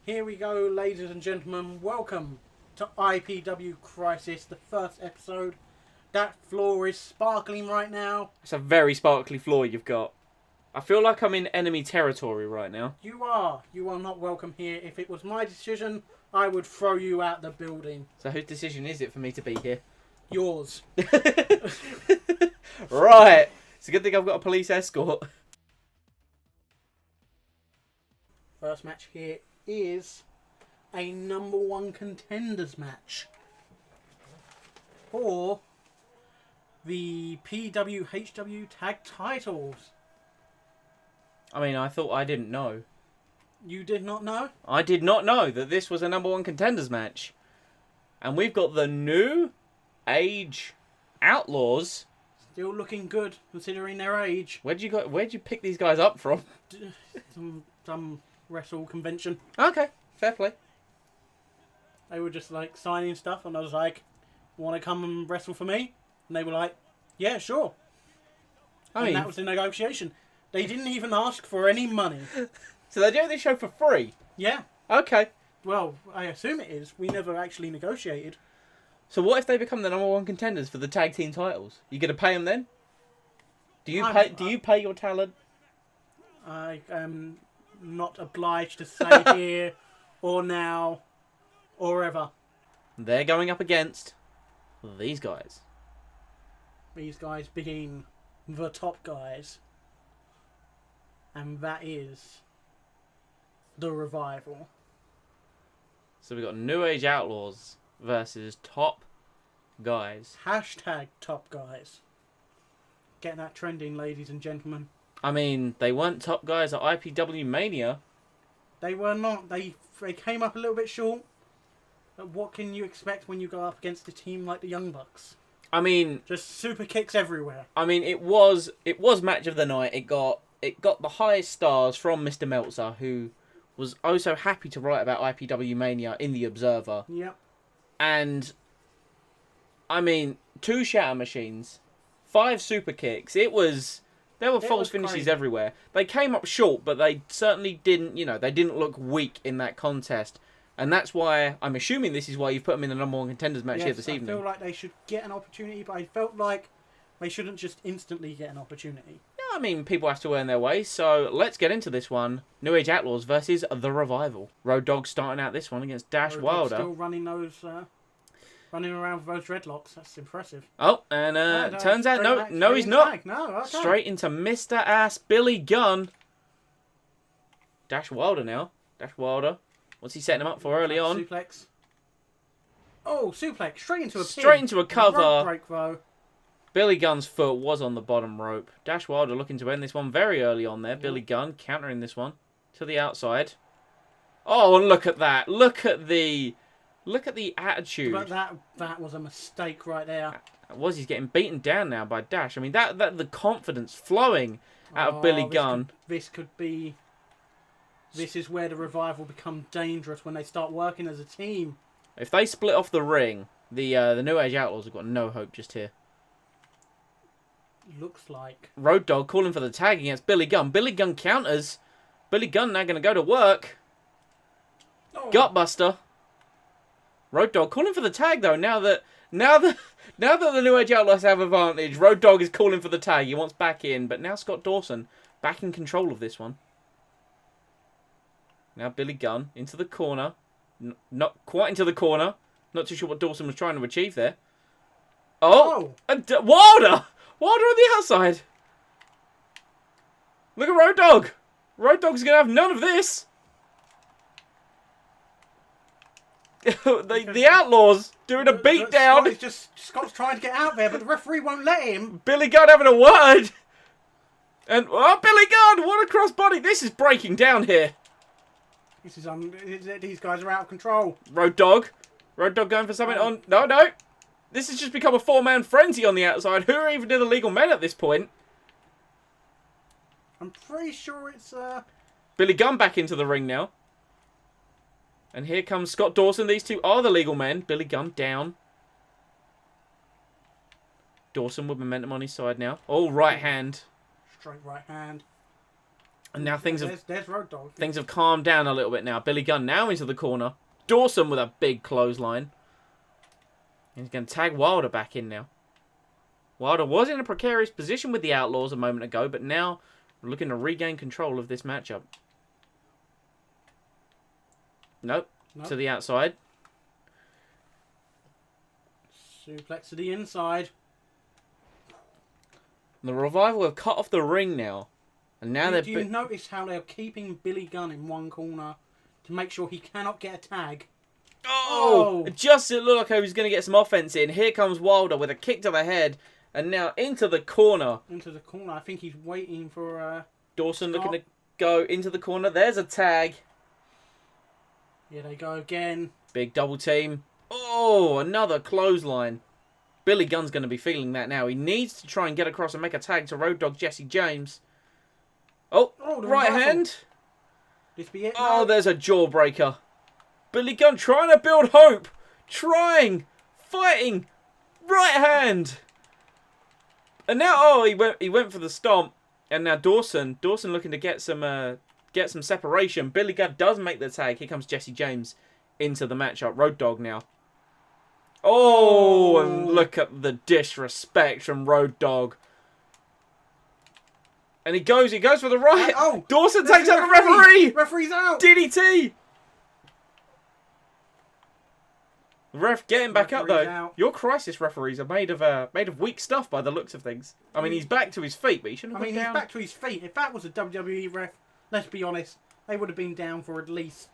Here we go, ladies and gentlemen. Welcome to IPW Crysis, the first episode. That floor is sparkling right now. It's a very sparkly floor you've got. I feel like I'm in enemy territory right now. You are. You are not welcome here. If it was my decision, I would throw you out the building. So whose decision is it for me to be here? Yours. Right. It's a good thing I've got a police escort. First match here is a #1 contenders match for the PWHW tag titles. I mean, I thought I didn't know. You did not know? I did not know that this was a #1 contenders match. And we've got the New Age Outlaws. Still looking good considering their age. Where'd you pick these guys up from? Some wrestle convention. Okay, fair play. They were just like signing stuff, and I was like, "Want to come and wrestle for me?" And they were like, "Yeah, sure." And that was the negotiation. They didn't even ask for any money. So they're doing this show for free? Yeah. Okay. Well, I assume it is. We never actually negotiated. So what if they become the #1 contenders for the tag team titles? You gonna pay them then? Do you pay your talent? I am not obliged to say here or now or ever. They're going up against these guys. These guys being the top guys. And that is the Revival. So we've got New Age Outlaws versus top guys. Hashtag top guys. Get that trending, ladies and gentlemen. I mean, they weren't top guys at IPW Mania. They were not. They came up a little bit short. But what can you expect when you go up against a team like the Young Bucks? I mean, just super kicks everywhere. I mean, it was match of the night. It got the highest stars from Mr. Meltzer, who was oh so happy to write about IPW Mania in the Observer. Yep. And I mean, 2 shatter machines, 5 super kicks. There were false finishes everywhere. They came up short, but they certainly didn't, they didn't look weak in that contest. And that's why, I'm assuming this is why you've put them in the #1 contenders match here this evening. I feel like they should get an opportunity, but I felt like they shouldn't just instantly get an opportunity. I mean, people have to earn their way, so let's get into this one. New Age Outlaws versus The Revival. Road Dogg starting out this one against Dash Wilder. Still running those, running around with those dreadlocks. That's impressive. Oh, and turns out no, he's not. No, okay. Straight into Mr. Ass Billy Gunn. Dash Wilder now. Dash Wilder. What's he setting him up for early on? Suplex. Oh, suplex straight into a pin. Straight into a cover. Rope break though. Billy Gunn's foot was on the bottom rope. Dash Wilder looking to end this one very early on there. Billy Gunn countering this one to the outside. Oh, and look at that! Look at the attitude. But that was a mistake right there. He's getting beaten down now by Dash. I mean, that the confidence flowing out of Billy Gunn. This is where the Revival become dangerous when they start working as a team. If they split off the ring, the New Age Outlaws have got no hope just here. Looks like. Road Dogg calling for the tag against Billy Gunn. Billy Gunn counters. Billy Gunn now going to go to work. Oh. Gutbuster. Road Dogg calling for the tag though. Now that the New Age Outlaws have advantage, Road Dogg is calling for the tag. He wants back in, but now Scott Dawson back in control of this one. Now Billy Gunn into the corner. Not quite into the corner. Not too sure what Dawson was trying to achieve there. Oh! Wilder! Wilder on the outside. Look at Road Dogg. Road Dogg's going to have none of this. the Outlaws doing a beatdown. Scott's trying to get out there, but the referee won't let him. Billy Gunn having a word. And, Billy Gunn, what a crossbody. This is breaking down here. This is these guys are out of control. Road Dogg going for something on. No. This has just become a 4-man frenzy on the outside. Who are even the legal men at this point? I'm pretty sure it's Billy Gunn back into the ring now. And here comes Scott Dawson. These two are the legal men. Billy Gunn down. Dawson with momentum on his side now. Oh, right hand. Straight right hand. And now things there's Road Dogg. Things have calmed down a little bit now. Billy Gunn now into the corner. Dawson with a big clothesline. He's going to tag Wilder back in now. Wilder was in a precarious position with the Outlaws a moment ago, but now we're looking to regain control of this matchup. Nope. To the outside. Suplex to the inside. The Revival have cut off the ring now. And now do you notice how they're keeping Billy Gunn in one corner to make sure he cannot get a tag? Oh! Just it looked like he was going to get some offense in. Here comes Wilder with a kick to the head. And now into the corner. Into the corner. I think he's waiting for... Dawson looking to go into the corner. There's a tag. Here they go again. Big double team. Oh, another clothesline. Billy Gunn's going to be feeling that now. He needs to try and get across and make a tag to Road Dogg Jesse James. Oh, right hand. This be it? Oh, there's a jawbreaker. Billy Gunn trying to build hope. Trying. Fighting. Right hand. And now, he went for the stomp. And now Dawson looking to get some separation. Billy Gunn does make the tag. Here comes Jesse James into the matchup. Road Dogg now. Oh, and look at the disrespect from Road Dogg. And he goes for the right. Dawson takes out the referee. Referee's out. DDT. The ref getting back up though. Out. Your Crysis referees are made of weak stuff by the looks of things. I mean, he's back to his feet, but he shouldn't have gone down. He's back to his feet. If that was a WWE ref, let's be honest, they would have been down for at least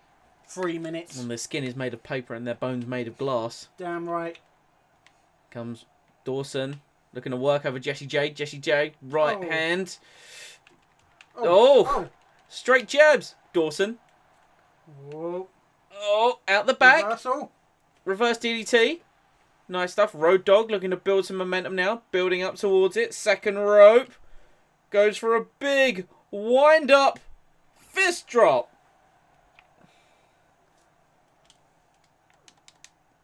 3 minutes. And their skin is made of paper and their bones made of glass. Damn right. Comes Dawson. Looking to work over Jesse J. Jesse J. Right hand. Oh. Straight jabs. Dawson. Whoa. Oh, out the back. Reversal. Reverse DDT. Nice stuff. Road Dogg looking to build some momentum now. Building up towards it. Second rope. Goes for a big wind up. Fist drop.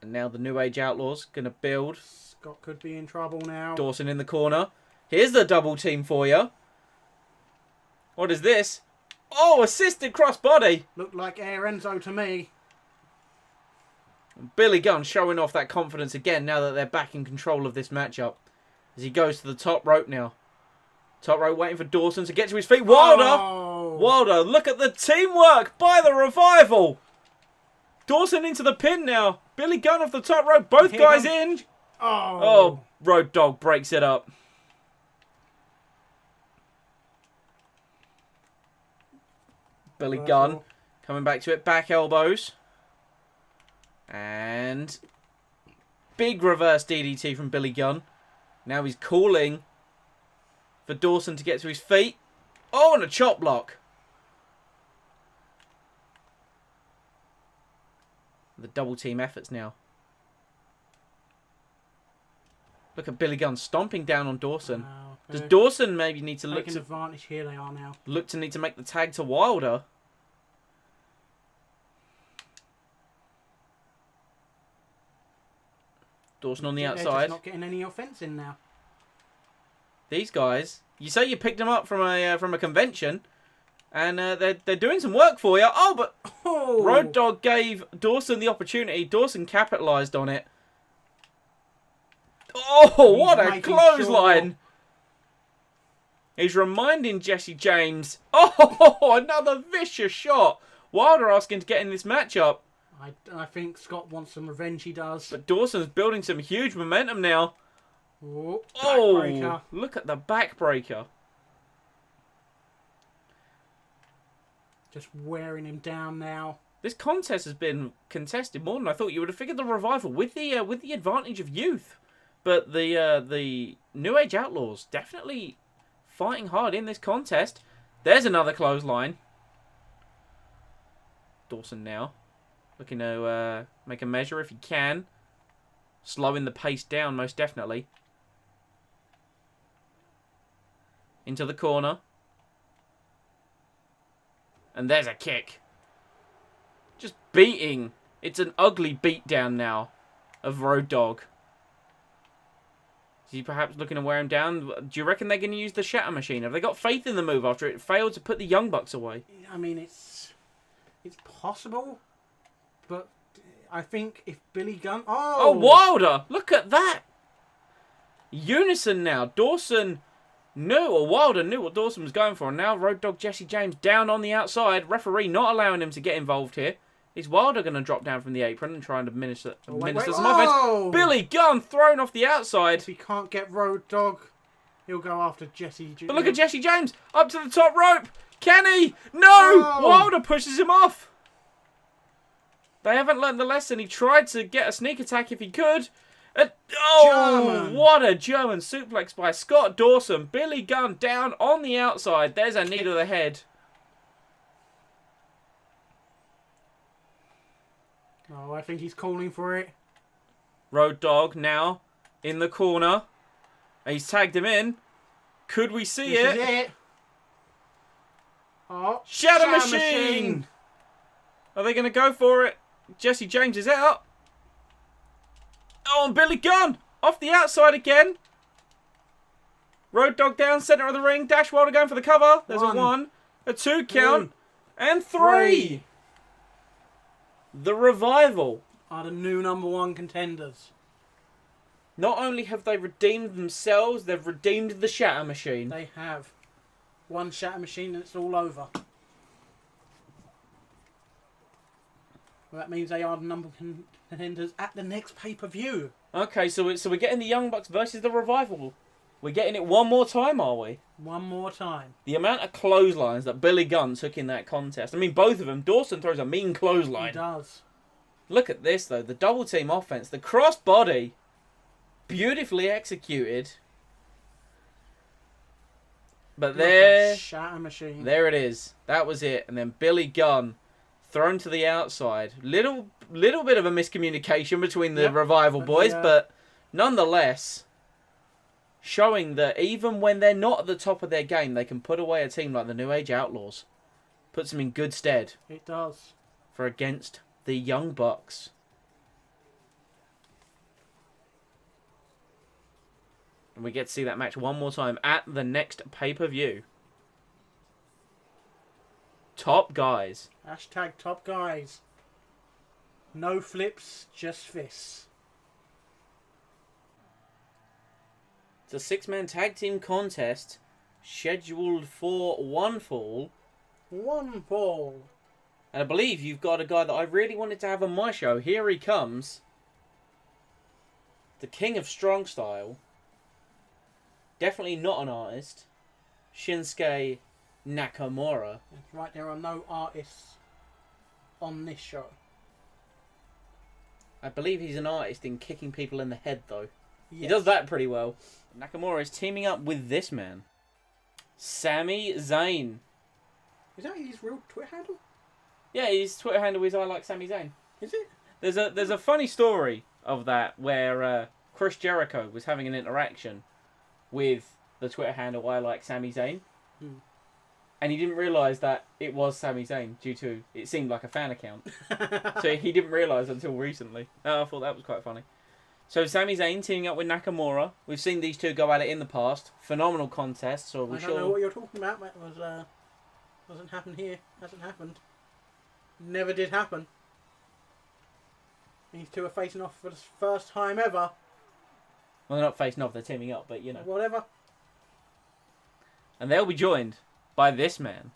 And now the New Age Outlaws going to build. Scott could be in trouble now. Dawson in the corner. Here's the double team for you. What is this? Oh, assisted crossbody. Looked like Air Enzo to me. Billy Gunn showing off that confidence again now that they're back in control of this matchup. As he goes to the top rope now. Top rope waiting for Dawson to get to his feet. Wilder! Wilder, look at the teamwork by the Revival. Dawson into the pin now. Billy Gunn off the top rope. Both guys in. Oh, Road Dogg breaks it up. Billy Gunn coming back to it. Back elbows. And big reverse DDT from Billy Gunn. Now he's calling for Dawson to get to his feet. Oh, and a chop block. The double team efforts now. Look at Billy Gunn stomping down on Dawson. Wow. Does Dawson maybe need to look to advantage here? They are now. Look to need to make the tag to Wilder. Dawson on the outside. They're just not getting any offense in now. These guys, you say you picked them up from a convention, and they're doing some work for you. Oh, but Road Dogg gave Dawson the opportunity. Dawson capitalized on it. Oh, what a clothesline! Sure. He's reminding Jesse James. Oh, another vicious shot. Wilder asking to get in this matchup. I think Scott wants some revenge, he does. But Dawson's building some huge momentum now. Backbreaker. Look at the backbreaker. Just wearing him down now. This contest has been contested more than I thought. You would have figured the Revival with the advantage of youth. But the New Age Outlaws definitely fighting hard in this contest. There's another clothesline. Dawson now. Looking to make a measure if he can. Slowing the pace down, most definitely. Into the corner. And there's a kick. Just beating. It's an ugly beatdown now of Road Dogg. Is he perhaps looking to wear him down? Do you reckon they're going to use the Shatter Machine? Have they got faith in the move after it failed to put the Young Bucks away? I mean, it's possible, but I think if Billy Gunn... Oh, Wilder! Look at that! Unison now. Dawson knew, or Wilder knew what Dawson was going for, and now Road Dogg Jesse James down on the outside. Referee not allowing him to get involved here. Is Wilder going to drop down from the apron and try and administer some offense? Billy Gunn thrown off the outside. If he can't get Road Dogg, he'll go after Jesse. But look at Jesse James up to the top rope. Can he? No! Wilder pushes him off. They haven't learned the lesson. He tried to get a sneak attack if he could. German. What a German suplex by Scott Dawson. Billy Gunn down on the outside. There's a knee to the head. Oh, I think he's calling for it. Road Dogg now in the corner. He's tagged him in. Could we see This is it. Oh, Shatter Machine. Are they going to go for it? Jesse James is out. Oh, and Billy Gunn off the outside again. Road Dogg down, center of the ring. Dash Wilder going for the cover. There's a 1, a 2 count, and 3. The Revival are the new #1 contenders. Not only have they redeemed themselves, they've redeemed the Shatter Machine. They have. One Shatter Machine and it's all over. Well, that means they are the #1 contenders at the next pay-per-view. Okay, so we're getting the Young Bucks versus the Revival. We're getting it one more time, are we? One more time. The amount of clotheslines that Billy Gunn took in that contest. I mean, both of them. Dawson throws a mean clothesline. He does. Look at this, though. The double team offense. The cross body. Beautifully executed. But there... Shatter Machine. There it is. That was it. And then Billy Gunn thrown to the outside. Little bit of a miscommunication between the Revival boys, but nonetheless... showing that even when they're not at the top of their game, they can put away a team like the New Age Outlaws. Puts them in good stead. It does. For against the Young Bucks. And we get to see that match one more time at the next pay-per-view. Top guys. Hashtag top guys. No flips, just fists. It's a 6-man tag team contest scheduled for one fall. One fall. And I believe you've got a guy that I really wanted to have on my show. Here he comes. The King of Strong Style. Definitely not an artist. Shinsuke Nakamura. That's right, there are no artists on this show. I believe he's an artist in kicking people in the head, though. Yes. He does that pretty well. Nakamura is teaming up with this man. Sami Zayn. Is that his real Twitter handle? Yeah, his Twitter handle is I like Sami Zayn. Is it? There's a funny story of that where Chris Jericho was having an interaction with the Twitter handle I like Sami Zayn. And he didn't realise that it was Sami Zayn due to it seemed like a fan account. So he didn't realise until recently. I thought that was quite funny. So Sami Zayn teaming up with Nakamura. We've seen these two go at it in the past. Phenomenal contest. So I don't know what you're talking about. That was doesn't happen here. Hasn't happened. Never did happen. These two are facing off for the first time ever. Well, they're not facing off. They're teaming up, but you know. Whatever. And they'll be joined by this man.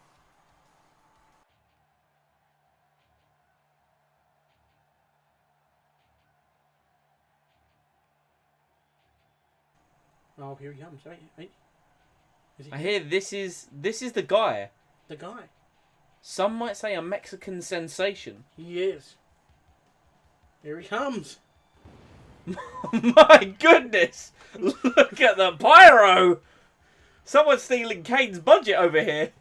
Oh, here he comes. Wait. I hear this is the guy. The guy. Some might say a Mexican sensation. He is. Here he comes. My goodness! Look at the pyro! Someone's stealing Kane's budget over here.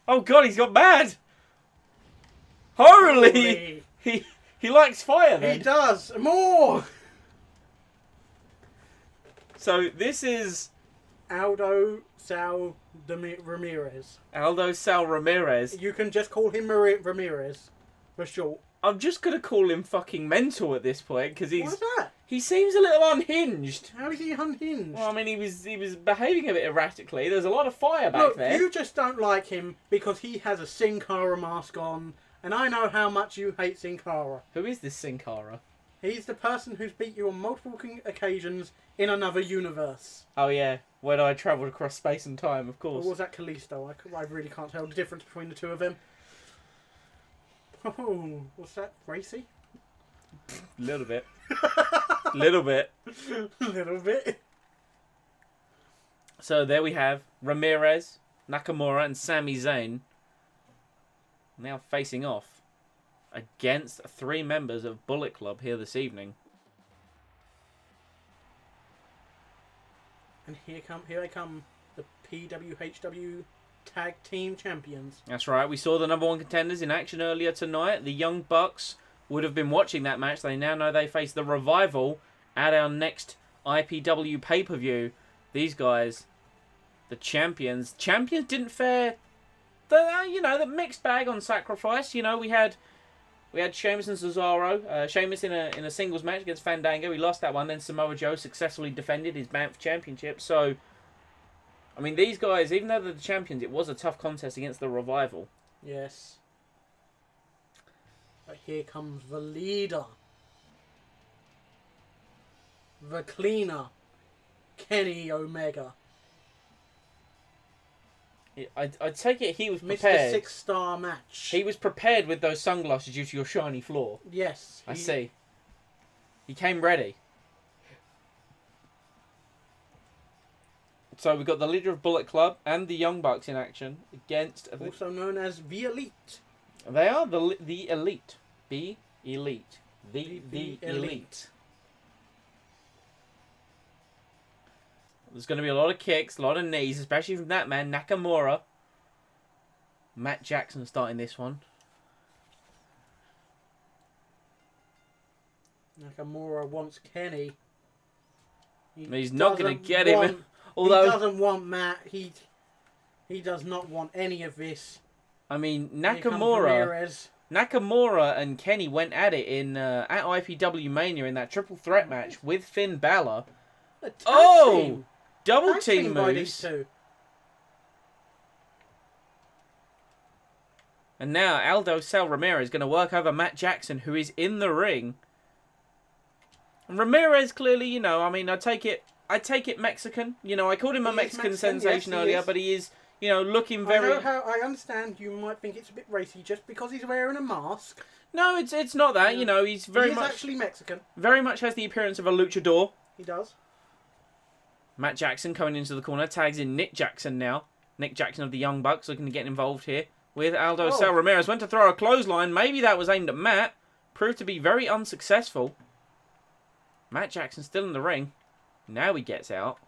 Oh god, he's got mad! Holy! He likes fire then. He does! More! So this is Aldo Sal Ramirez. Aldo Sal Ramirez. You can just call him Ramirez for short. I'm just gonna call him fucking mental at this point because What's that? He seems a little unhinged. How is he unhinged? Well, I mean, he was behaving a bit erratically. There's a lot of fire back there. You just don't like him because he has a Sin Cara mask on, and I know how much you hate Sin Cara. Who is this Sin Cara? He's the person who's beat you on multiple occasions in another universe. Oh, yeah. When I travelled across space and time, of course. Or was that Kalisto? I really can't tell the difference between the two of them. Oh, what's that? Racy? Little bit. Little bit. Little bit. So there we have Ramirez, Nakamura, and Sami Zayn now facing off against 3 members of Bullet Club here this evening. And here they come, the PWHW Tag Team Champions. That's right. We saw the #1 contenders in action earlier tonight. The Young Bucks would have been watching that match. They now know they face the Revival at our next IPW pay-per-view. These guys, the champions. Champions didn't fare, the mixed bag on Sacrifice. You know, we had Sheamus and Cesaro. Sheamus in a singles match against Fandango. He lost that one. Then Samoa Joe successfully defended his Banff Championship. So, I mean, these guys, even though they're the champions, it was a tough contest against the Revival. Yes. But here comes the leader. The cleaner. Kenny Omega. I take it he was prepared. Mr. 6-star match. He was prepared with those sunglasses due to your shiny floor. Yes. I see. He came ready. So we've got the leader of Bullet Club and the Young Bucks in action against... Also known as the Elite. They are the Elite. The Elite. The Elite. There's going to be a lot of kicks, a lot of knees, especially from that man, Nakamura. Matt Jackson starting this one. Nakamura wants Kenny. He's not going to get him. Although he doesn't want Matt. He does not want any of this. I mean, Nakamura and Kenny went at it in at IPW Mania in that triple threat match with Finn Balor. Team. Double team moves. And now Aldo Sal Ramirez is going to work over Matt Jackson, who is in the ring. And Ramirez clearly, I take it Mexican. I called him a Mexican sensation earlier, but he is, looking very... I understand you might think it's a bit racy just because he's wearing a mask. No, it's not that. He's very much... actually Mexican. Very much has the appearance of a luchador. He does. Matt Jackson coming into the corner, tags in Nick Jackson now. Nick Jackson of the Young Bucks looking to get involved here with Aldo Sal Ramirez. Went to throw a clothesline. Maybe that was aimed at Matt. Proved to be very unsuccessful. Matt Jackson still in the ring. Now he gets out.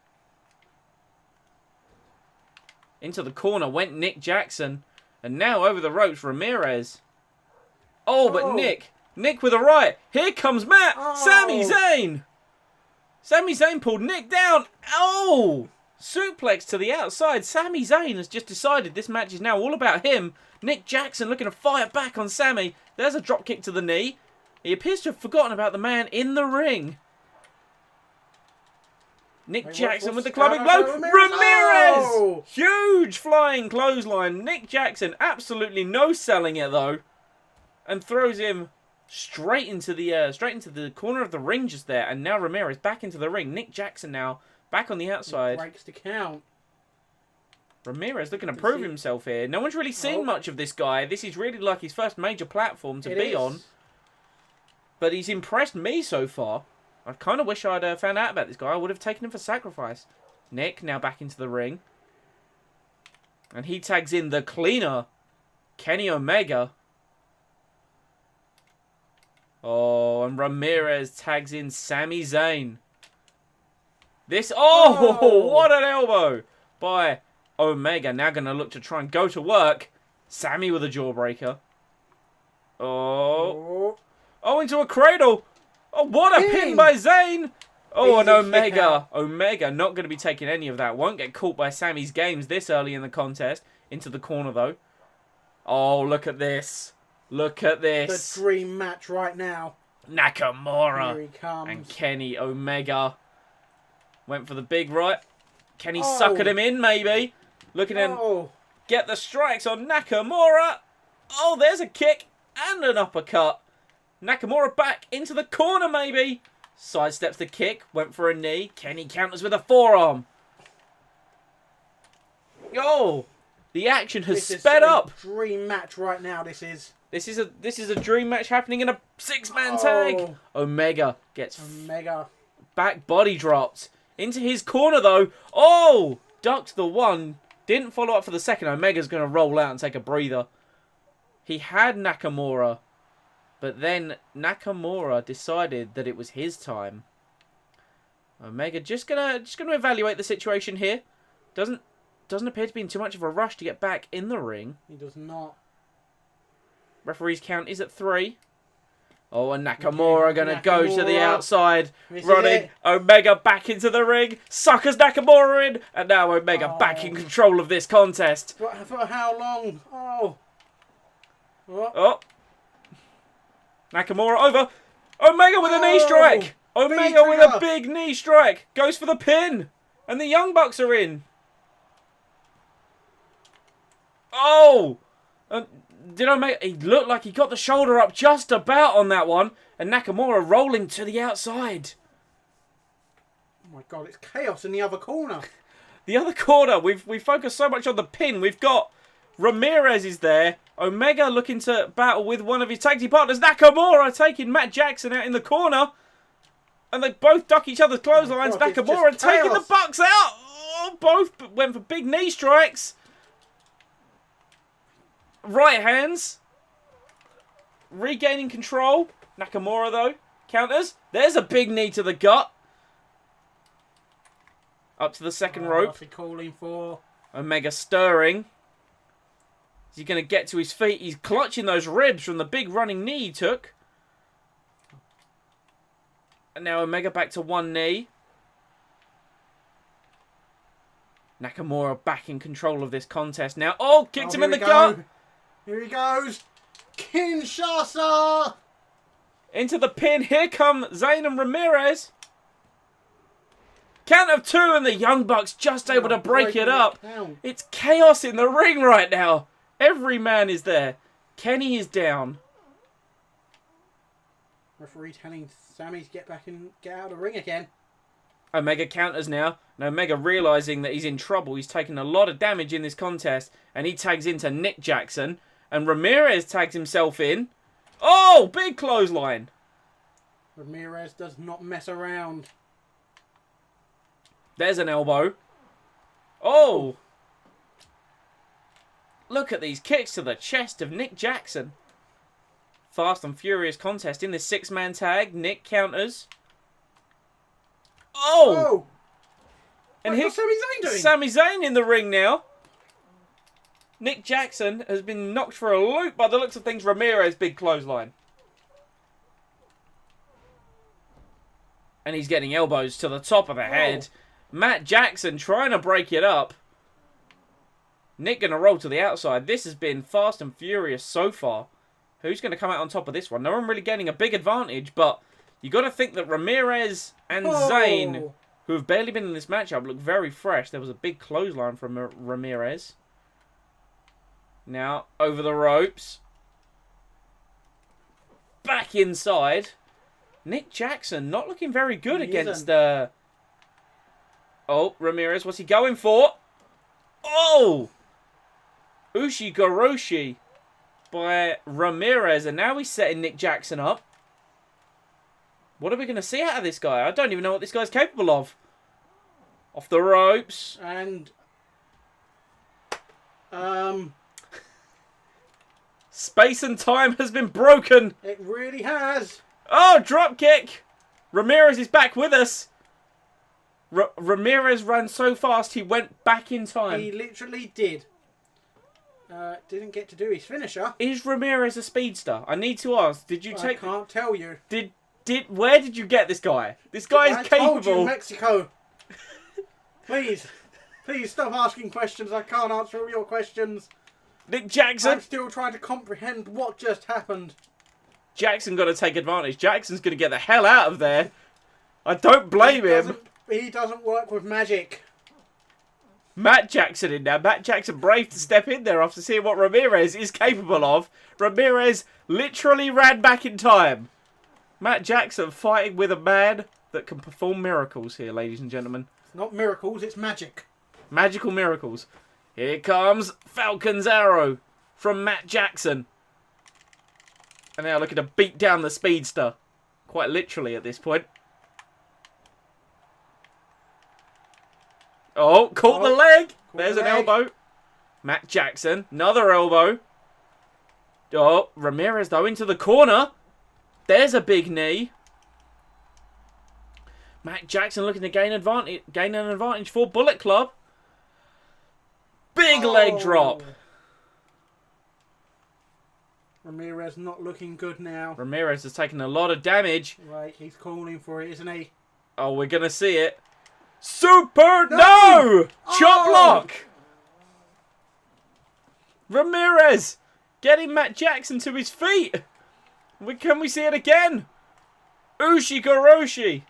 Into the corner went Nick Jackson. And now over the ropes, Ramirez. But Nick with a right. Here comes Matt. Sami Zayn. Sami Zayn pulled Nick down. Suplex to the outside. Sami Zayn has just decided this match is now all about him. Nick Jackson looking to fire back on Sami. There's a drop kick to the knee. He appears to have forgotten about the man in the ring. Nick Jackson with the clubbing blow. Ramirez! Huge flying clothesline. Nick Jackson absolutely no selling it though. And throws him straight into the corner of the ring just there. And now Ramirez back into the ring. Nick Jackson now back on the outside. Breaks the count. Ramirez looking to prove himself here. No one's really seen much of this guy. This is really like his first major platform to be on. But he's impressed me so far. I kind of wish I'd found out about this guy. I would have taken him for Sacrifice. Nick now back into the ring. And he tags in the cleaner, Kenny Omega. And Ramirez tags in Sami Zayn. What an elbow by Omega. Now going to look to try and go to work. Sami with a jawbreaker. Into a cradle. What a pin by Zayn. And Omega. Omega not going to be taking any of that. Won't get caught by Sami's games this early in the contest. Into the corner though. Look at this. Look at this. The dream match right now. Nakamura. Here he comes. And Kenny Omega went for the big right. Kenny suckered him in, maybe. Looking to get the strikes on Nakamura. Oh, there's a kick and an uppercut. Nakamura back into the corner, maybe. Sidesteps the kick. Went for a knee. Kenny counters with a forearm. Oh, the action has sped up. Dream match right now. This is a dream match happening in a 6-man tag. Omega gets back body dropped into his corner though. Oh, ducked the one. Didn't follow up for the second. Omega's going to roll out and take a breather. He had Nakamura, but then Nakamura decided that it was his time. Omega just gonna evaluate the situation here. Doesn't appear to be in too much of a rush to get back in the ring. He does not. Referee's count is at 3. Oh, and Nakamura going to go to the outside. Running Omega back into the ring. Suckers Nakamura in. And now Omega back in control of this contest. For how long? Oh. Nakamura over. Omega with a knee strike. Omega with a big knee strike. Goes for the pin. And the Young Bucks are in. Oh. Did Omega... He looked like he got the shoulder up just about on that one. And Nakamura rolling to the outside. Oh my God, it's chaos in the other corner. The other corner, we've focused so much on the pin. We've got Ramirez is there. Omega looking to battle with one of his tag team partners. Nakamura taking Matt Jackson out in the corner. And they both duck each other's clotheslines. Nakamura taking the Bucks out. Oh, both went for big knee strikes. Right hands. Regaining control. Nakamura, though, counters. There's a big knee to the gut. Up to the second rope. What's he calling for? Omega stirring. Is he going to get to his feet? He's clutching those ribs from the big running knee he took. And now Omega back to one knee. Nakamura back in control of this contest now. Oh, kicked him in the gut. Here he goes. Kinshasa. Into the pin. Here come Zayn and Ramirez. Count of 2 and the Young Bucks just able to break it up. It's chaos in the ring right now. Every man is there. Kenny is down. Referee telling Sammy to get back and get out of the ring again. Omega counters now. And Omega realising that he's in trouble. He's taken a lot of damage in this contest. And he tags into Nick Jackson. And Ramirez tags himself in. Oh, big clothesline. Ramirez does not mess around. There's an elbow. Oh. Look at these kicks to the chest of Nick Jackson. Fast and furious contest in this 6-man tag. Nick counters. Oh. And what's Sami Zayn doing? Sami Zayn in the ring now. Nick Jackson has been knocked for a loop by the looks of things. Ramirez, big clothesline. And he's getting elbows to the top of the head. Matt Jackson trying to break it up. Nick going to roll to the outside. This has been fast and furious so far. Who's going to come out on top of this one? No one really getting a big advantage, but you got to think that Ramirez and Zayn, who have barely been in this matchup, look very fresh. There was a big clothesline from Ramirez. Now, over the ropes. Back inside. Nick Jackson not looking very good against... Oh, Ramirez, what's he going for? Oh! Ushigoroshi by Ramirez. And now he's setting Nick Jackson up. What are we going to see out of this guy? I don't even know what this guy's capable of. Off the ropes. And... Space and time has been broken. It really has. Oh, drop kick. Ramirez is back with us. Ramirez ran so fast he went back in time. He literally did. Didn't get to do his finisher. Is Ramirez a speedster? I need to ask. Did you take? I can't tell you. Where did you get this guy? This guy is capable. I told you, Mexico. Please stop asking questions. I can't answer all your questions. Nick Jackson. I'm still trying to comprehend what just happened. Jackson got to take advantage. Jackson's going to get the hell out of there. I don't blame him. He doesn't work with magic. Matt Jackson in there. Matt Jackson brave to step in there after seeing what Ramirez is capable of. Ramirez literally ran back in time. Matt Jackson fighting with a man that can perform miracles here, ladies and gentlemen. It's not miracles, it's magic. Magical miracles. Here comes Falcon's arrow from Matt Jackson. And now looking to beat down the speedster. Quite literally at this point. Oh, caught the leg. There's an elbow. Matt Jackson, another elbow. Oh, Ramirez though into the corner. There's a big knee. Matt Jackson looking to gain an advantage for Bullet Club. Big leg drop. Ramirez not looking good now. Ramirez has taken a lot of damage. Right, he's calling for it, isn't he? Oh, we're going to see it. Super! No! Chop block! Ramirez getting Matt Jackson to his feet. Can we see it again? Ushigoroshi.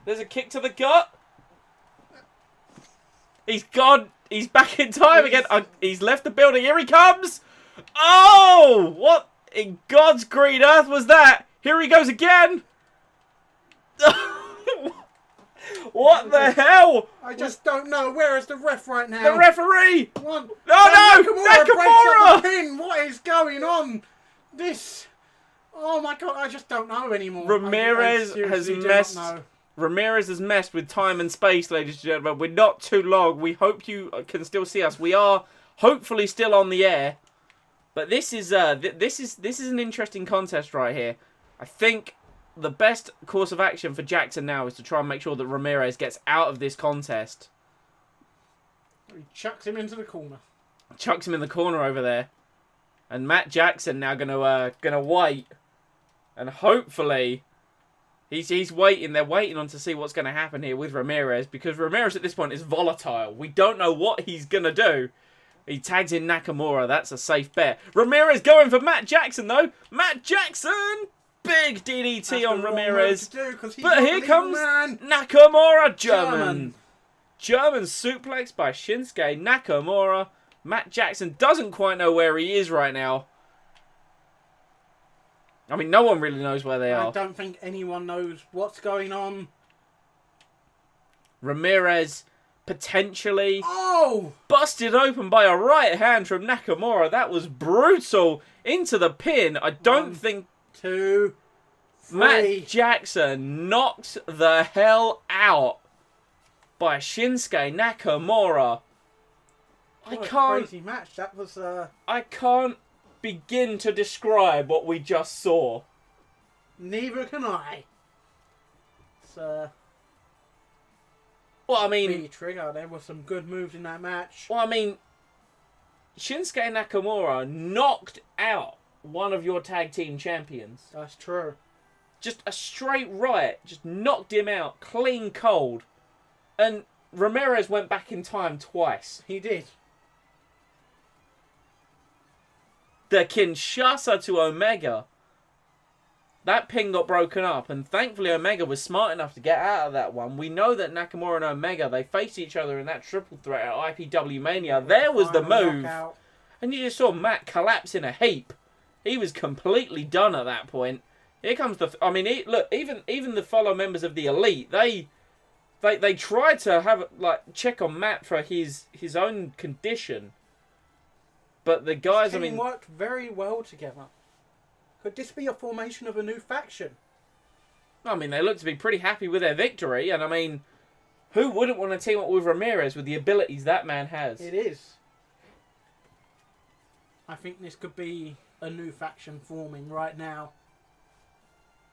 There's a kick to the gut. He's gone. He's back in time again. He's left the building. Here he comes. Oh! What in God's green earth was that? Here he goes again. What the hell? I just don't know. Where is the ref right now? The referee! One. Oh no! Nakamura! Breaks up the pin. What is going on? This. Oh my God! I just don't know anymore. Ramirez has messed. Ramirez has messed with time and space, ladies and gentlemen. We're not too long. We hope you can still see us. We are hopefully still on the air. But this is an interesting contest right here. I think the best course of action for Jackson now is to try and make sure that Ramirez gets out of this contest. He chucks him into the corner. Chucks him in the corner over there. And Matt Jackson now gonna wait. And hopefully he's waiting. They're waiting on to see what's gonna happen here with Ramirez, because Ramirez at this point is volatile. We don't know what he's gonna do. He tags in Nakamura. That's a safe bet. Ramirez going for Matt Jackson though. Matt Jackson! Big DDT on Ramirez. But here comes Nakamura. German suplex by Shinsuke Nakamura. Matt Jackson doesn't quite know where he is right now. I mean, no one really knows where they are. I don't think anyone knows what's going on. Ramirez potentially busted open by a right hand from Nakamura. That was brutal. Into the pin. I don't think... 2, 3. Matt Jackson knocked the hell out by Shinsuke Nakamura. What a crazy match. That was... I can't begin to describe what we just saw. Neither can I. It's, well, I mean... Trigger. There were some good moves in that match. Well, I mean... Shinsuke Nakamura knocked out one of your tag team champions. That's true. Just a straight right. Just knocked him out. Clean cold. And Ramirez went back in time twice. He did. The Kinshasa to Omega. That pin got broken up, and thankfully Omega was smart enough to get out of that one. We know that Nakamura and Omega, they faced each other in that triple threat at IPW Mania. There was the move. Knockout. And you just saw Matt collapse in a heap. He was completely done at that point. Here comes the... I mean, look, even the fellow members of the Elite, they tried to have check on Matt for his own condition. But the guys, this team worked very well together. Could this be a formation of a new faction? I mean, they look to be pretty happy with their victory. And I mean, who wouldn't want to team up with Ramirez with the abilities that man has? It is. I think this could be a new faction forming right now.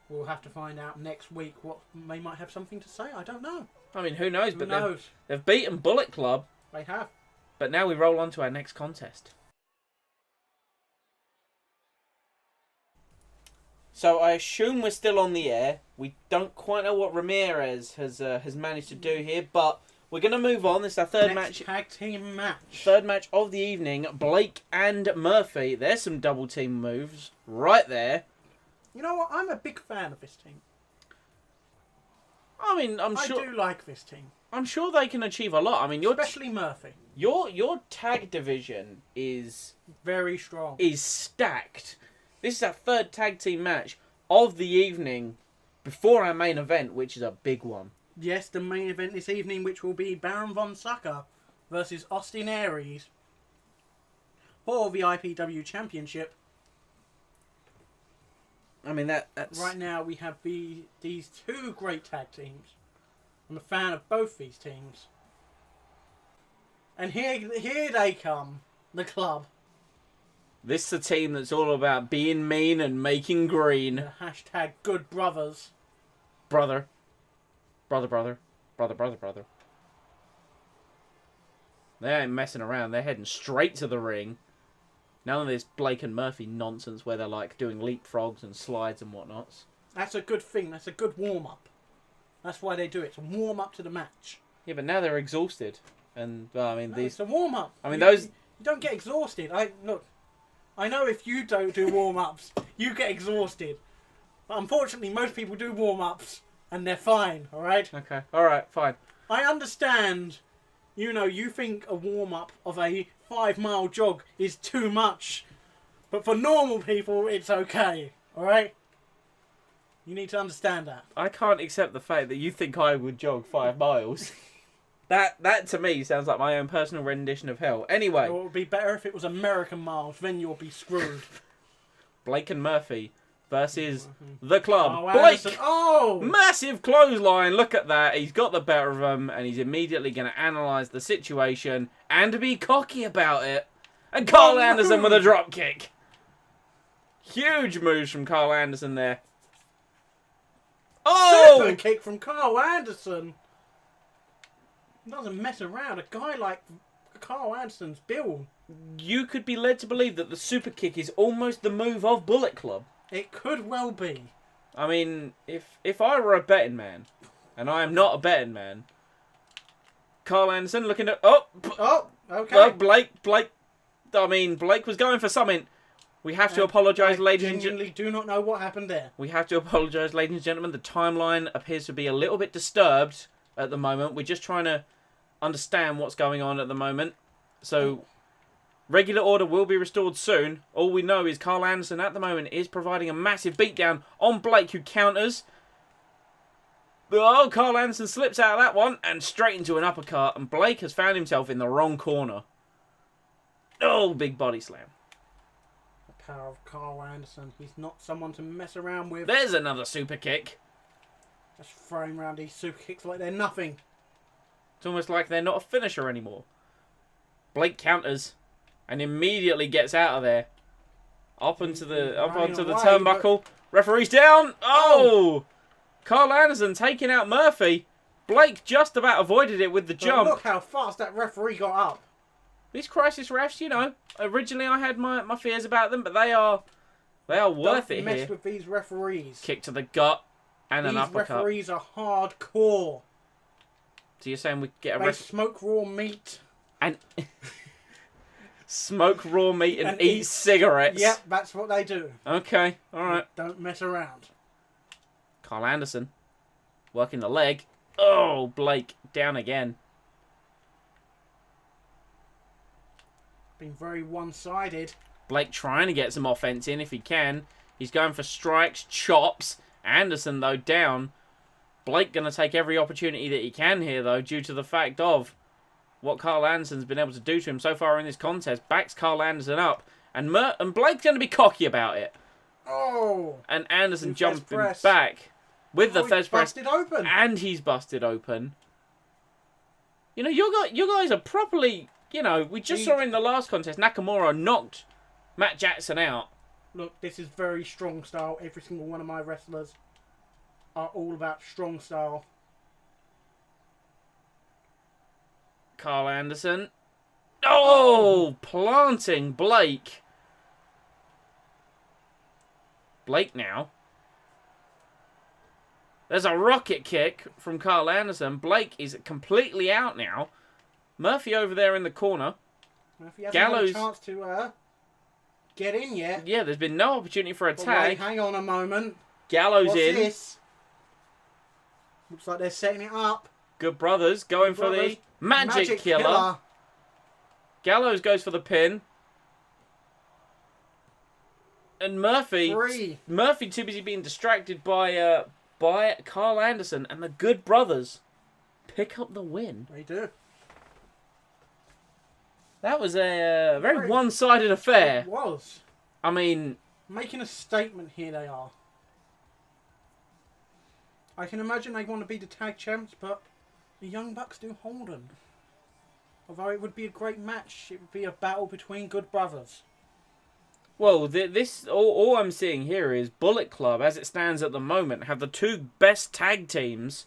We'll have to find out next week what they might have something to say. I don't know. I mean, who knows? Who knows? They've beaten Bullet Club. They have. But now we roll on to our next contest. So I assume we're still on the air. We don't quite know what Ramirez has managed to do here, but we're going to move on. This is our third Next match. tag team match. Third match of the evening. Blake and Murphy. There's some double team moves right there. You know what? I'm a big fan of this team. I mean, I do like this team. I'm sure they can achieve a lot. I mean, especially Murphy. Your tag division is very strong. Is stacked. This is our third tag team match of the evening before our main event, which is a big one. Yes, the main event this evening, which will be Baron Von Sucker versus Austin Aries for the IPW Championship. I mean, that's... Right now, we have these two great tag teams. I'm a fan of both these teams. And here they come, the club. This is a team that's all about being mean and making green. The hashtag good brothers. Brother. Brother. They ain't messing around. They're heading straight to the ring. None of this Blake and Murphy nonsense where they're like doing leapfrogs and slides and whatnots. That's a good thing. That's a good warm-up. That's why they do it. To warm up to the match. Yeah, but now they're exhausted. And, I mean, these... It's a warm-up. I mean, those... You don't get exhausted. Look, I know if you don't do warm-ups, you get exhausted. But unfortunately, most people do warm-ups, and they're fine, alright? Okay, alright, fine. I understand, you think a warm-up of a 5-mile jog is too much. But for normal people, it's okay, alright? You need to understand that. I can't accept the fact that you think I would jog 5 miles. That to me sounds like my own personal rendition of hell. Anyway. It would be better if it was American miles, then you'll be screwed. Blake and Murphy versus the club. Oh, Blake! Anderson. Oh! Massive clothesline, look at that. He's got the better of him, and he's immediately going to analyse the situation and be cocky about it. And Carl Anderson with a drop kick. Huge moves from Carl Anderson there. Oh! Super kick from Carl Anderson. Doesn't mess around. A guy like Carl Anderson's build. You could be led to believe that the super kick is almost the move of Bullet Club. It could well be. I mean, if I were a betting man, and I am not a betting man, Carl Anderson looking at... Oh, okay. Blake. I mean, Blake was going for something. We have to apologise, ladies and gentlemen. I genuinely do not know what happened there. We have to apologise, ladies and gentlemen. The timeline appears to be a little bit disturbed at the moment. We're just trying to understand what's going on at the moment. So, regular order will be restored soon. All we know is Carl Anderson at the moment is providing a massive beatdown on Blake, who counters. Oh, Carl Anderson slips out of that one and straight into an uppercut. And Blake has found himself in the wrong corner. Oh, big body slam. The power of Carl Anderson. He's not someone to mess around with. There's another super kick. Just throwing around these super kicks like they're nothing. It's almost like they're not a finisher anymore. Blake counters and immediately gets out of there. Up onto the turnbuckle. Referee's down. Oh! Carl Anderson taking out Murphy. Blake just about avoided it with the jump. Look how fast that referee got up. These Crysis refs, originally I had my fears about them, but they are worth it here. Don't mess with these referees. Kick to the gut and an uppercut. These referees are hardcore. So you're saying we get a They smoke raw meat. And smoke raw meat and eat cigarettes. Yep, that's what they do. Okay, alright. Don't mess around. Carl Anderson working the leg. Oh, Blake down again. Been very one-sided. Blake trying to get some offense in if he can. He's going for strikes, chops. Anderson, though, down. Blake going to take every opportunity that he can here, though, due to the fact of what Carl Anderson's been able to do to him so far in this contest. Backs Carl Anderson up. And Blake's going to be cocky about it. Oh! And Anderson jumping back with the Fez press. Busted open. And he's busted open. You guys are properly... we just saw in the last contest, Nakamura knocked Matt Jackson out. Look, this is very strong style. Every single one of my wrestlers are all about strong style. Carl Anderson. Oh! Planting Blake. Blake now. There's a rocket kick from Carl Anderson. Blake is completely out now. Murphy over there in the corner. Murphy hasn't had a chance to get in yet. Yeah, there's been no opportunity for a tag. Wait, hang on a moment. Gallows What's in. This? Looks like they're setting it up. Good Brothers going for the Magic Killer. Gallows goes for the pin. And Murphy too busy being distracted by Carl Anderson, and the Good Brothers pick up the win. They do. That was a very one-sided affair. It was. I mean, making a statement here they are. I can imagine they want to be the tag champs, but the Young Bucks do hold them. Although it would be a great match, it would be a battle between Good Brothers. Well, all I'm seeing here is Bullet Club, as it stands at the moment, have the two best tag teams.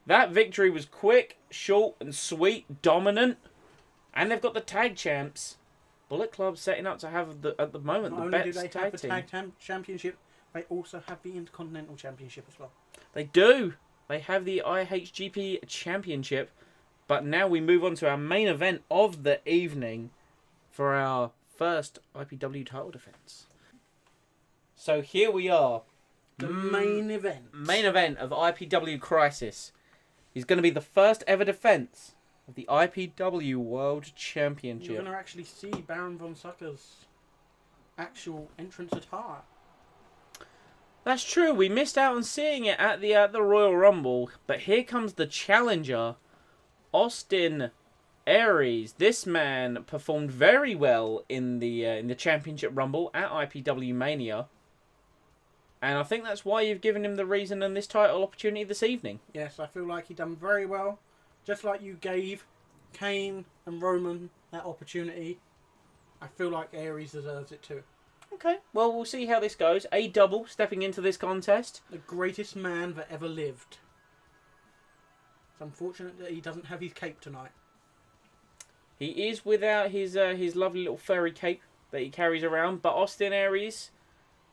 That victory was quick, short, and sweet, dominant, and they've got the tag champs. Bullet Club setting up to have at the moment the best tag team. Not only do they have the tag championship, they also have the Intercontinental Championship as well. They do. They have the IHGP Championship. But now we move on to our main event of the evening for our first IPW title defense. So here we are. The main event. Main event of IPW Crysis is going to be the first ever defense of the IPW World Championship. You're going to actually see Baron von Sucker's actual entrance attire. That's true. We missed out on seeing it at the Royal Rumble, but here comes the challenger, Austin Aries. This man performed very well in the Championship Rumble at IPW Mania, and I think that's why you've given him the reason and this title opportunity this evening. Yes, I feel like he done very well, just like you gave Kane and Roman that opportunity. I feel like Aries deserves it too. Okay, well, we'll see how this goes. A double stepping into this contest. The greatest man that ever lived. It's unfortunate that he doesn't have his cape tonight. He is without his lovely little furry cape that he carries around. But Austin Aries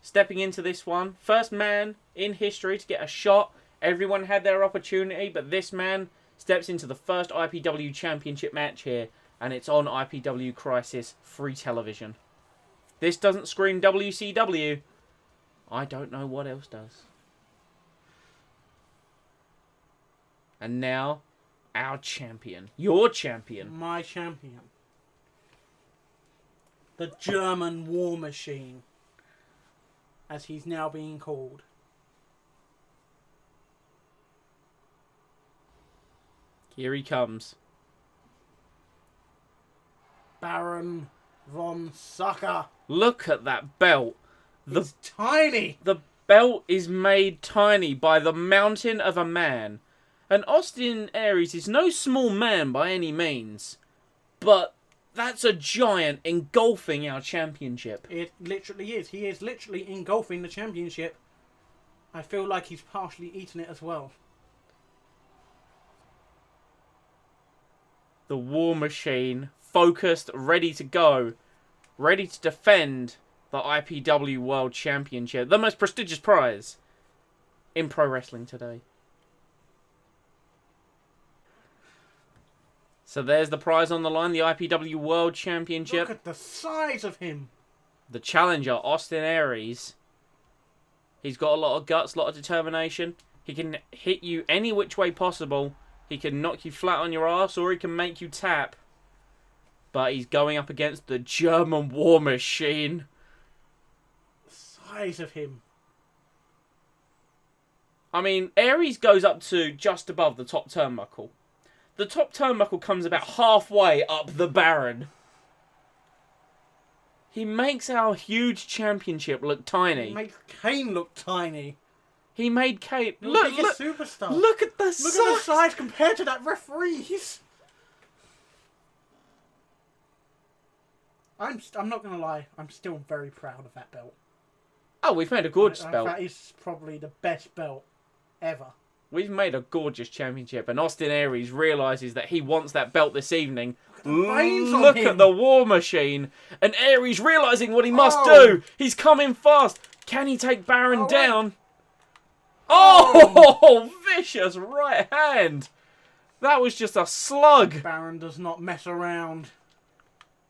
stepping into this one. First man in history to get a shot. Everyone had their opportunity, but this man steps into the first IPW Championship match here. And it's on IPW Crysis free television. This doesn't scream WCW. I don't know what else does. And now, our champion. Your champion. My champion. The German War Machine. As he's now being called. Here he comes. Baron von Sucker. Look at that belt. It's tiny. The belt is made tiny by the mountain of a man. And Austin Aries is no small man by any means. But that's a giant engulfing our championship. It literally is. He is literally engulfing the championship. I feel like he's partially eaten it as well. The War Machine, focused, ready to go. Ready to defend the IPW World Championship. The most prestigious prize in pro wrestling today. So there's the prize on the line, the IPW World Championship. Look at the size of him. The challenger, Austin Aries. He's got a lot of guts, a lot of determination. He can hit you any which way possible. He can knock you flat on your ass, or he can make you tap. But he's going up against the German War Machine. The size of him. I mean, Aries goes up to just above the top turnbuckle. The top turnbuckle comes about halfway up the Baron. He makes our huge championship look tiny. He makes Kane look tiny. He made Kane... Look, superstar. Look at the size. Look at the size compared to that referee's. I'm not going to lie. I'm still very proud of that belt. Oh, we've made a gorgeous belt. That is probably the best belt ever. We've made a gorgeous championship, and Austin Aries realises that he wants that belt this evening. Look at the War Machine, and Aries realising what he must do. He's coming fast. Can he take Baron down? Oh, vicious right hand. That was just a slug. Baron does not mess around.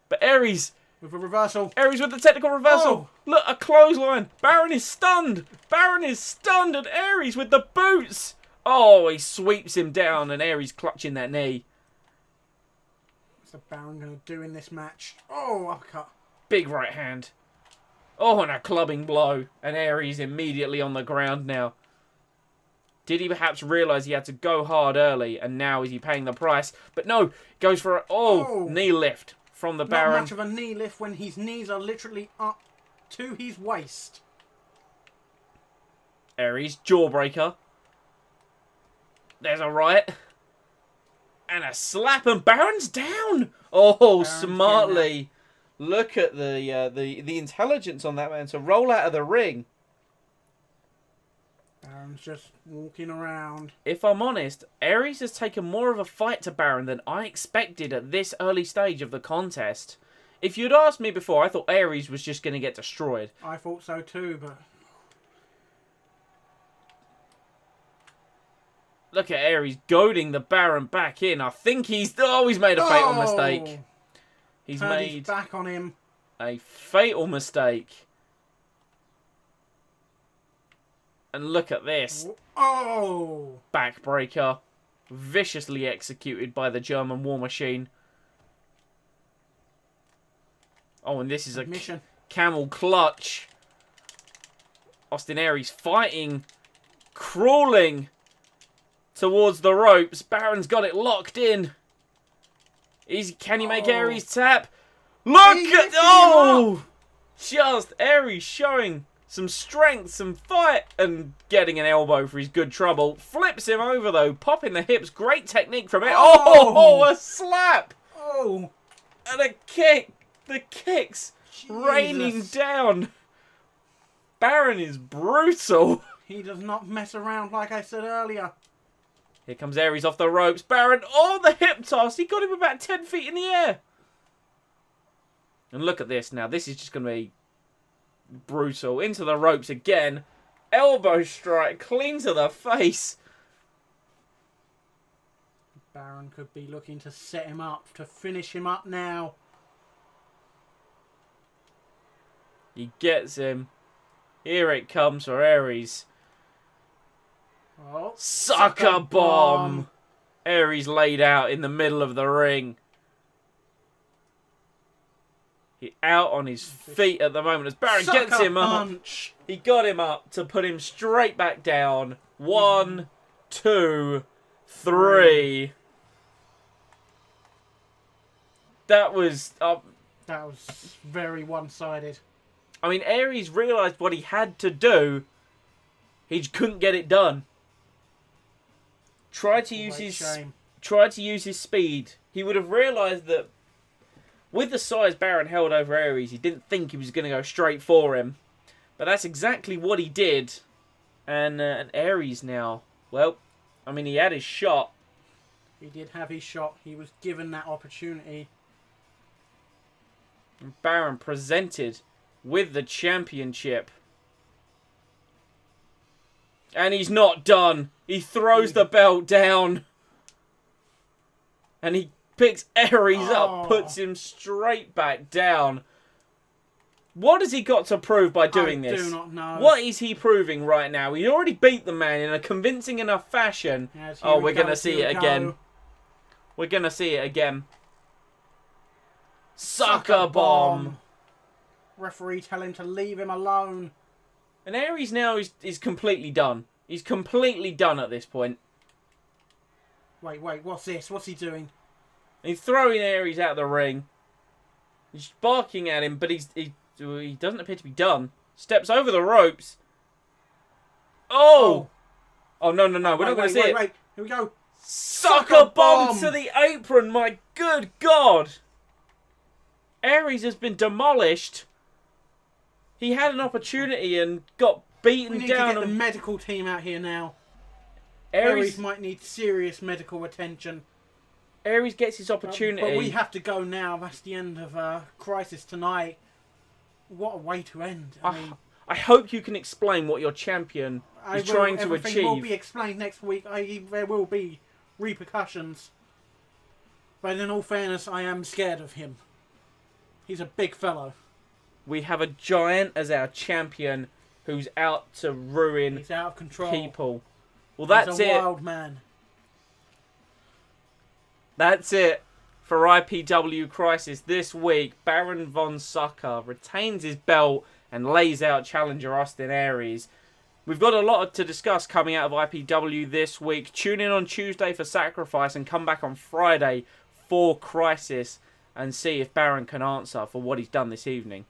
But Aries... with a reversal. Aries with the technical reversal. Oh. Look, a clothesline. Baron is stunned. Baron is stunned, and Aries with the boots. Oh, he sweeps him down, and Aries clutching that knee. What's the Baron going to do in this match? Oh, uppercut. Big right hand. Oh, and a clubbing blow. And Aries immediately on the ground now. Did he perhaps realise he had to go hard early, and now is he paying the price? But no, goes for a knee lift from the Baron. Not much of a knee lift when his knees are literally up to his waist. Aries, jawbreaker. There's a right. And a slap, and Baron's down. Oh, Baron's smartly. Look at the intelligence on that man to roll out of the ring. Baron's just walking around. If I'm honest, Aries has taken more of a fight to Baron than I expected at this early stage of the contest. If you'd asked me before, I thought Aries was just going to get destroyed. I thought so too, but... look at Aries goading the Baron back in. I think he's made a fatal mistake. He's made his back on him. A fatal mistake. And look at this. Oh! Backbreaker. Viciously executed by the German War Machine. Oh, and this is a camel clutch. Austin Aries fighting. Crawling towards the ropes. Baron's got it locked in. Can he make Aries tap? Look at... oh! Just Aries showing some strength, some fight, and getting an elbow for his good trouble. Flips him over, though, popping the hips. Great technique from it. Oh, a slap. Oh. And a kick. The kicks raining down. Baron is brutal. He does not mess around like I said earlier. Here comes Aries off the ropes. Baron, the hip toss. He got him about 10 feet in the air. And look at this now. This is just going to be brutal. Into the ropes again. Elbow strike. Clean to the face. Baron could be looking to set him up, to finish him up now. He gets him. Here it comes for Aries. Oh, sucker bomb. Aries laid out in the middle of the ring. He out on his feet at the moment as Baron gets him up. He got him up to put him straight back down. 1, 2, 3. That was very one-sided. I mean, Aries realised what he had to do. He just couldn't get it done. Tried to use his speed. He would have realised that with the size Baron held over Aries, he didn't think he was going to go straight for him. But that's exactly what he did. And Aries now, well, I mean, he had his shot. He did have his shot. He was given that opportunity. And Baron presented with the championship. And he's not done. He throws the belt down. And he picks Aries up, puts him straight back down. What has he got to prove by doing this? I do not know. What is he proving right now? He already beat the man in a convincing enough fashion. Yes, we're going to see it again. We're going to see it again. Sucker bomb. Referee tell him to leave him alone. And Aries now is completely done. He's completely done at this point. Wait, what's this? What's he doing? He's throwing Aries out of the ring. He's barking at him, but he doesn't appear to be done. Steps over the ropes. Oh no, we're not going to see it. Wait, here we go. Sucker bomb to the apron, my good God. Aries has been demolished. He had an opportunity and got beaten down. We need to get the medical team out here now. Aries might need serious medical attention. Aries gets his opportunity. But we have to go now. That's the end of Crysis tonight. What a way to end. I hope you can explain what your champion is trying to achieve. Everything will be explained next week. There will be repercussions. But in all fairness, I am scared of him. He's a big fellow. We have a giant as our champion who's out to ruin He's out of control. People. Well, that's it. He's a wild man. That's it for IPW Crysis this week. Baron Von Sucker retains his belt and lays out challenger Austin Aries. We've got a lot to discuss coming out of IPW this week. Tune in on Tuesday for Sacrifice and come back on Friday for Crysis and see if Baron can answer for what he's done this evening.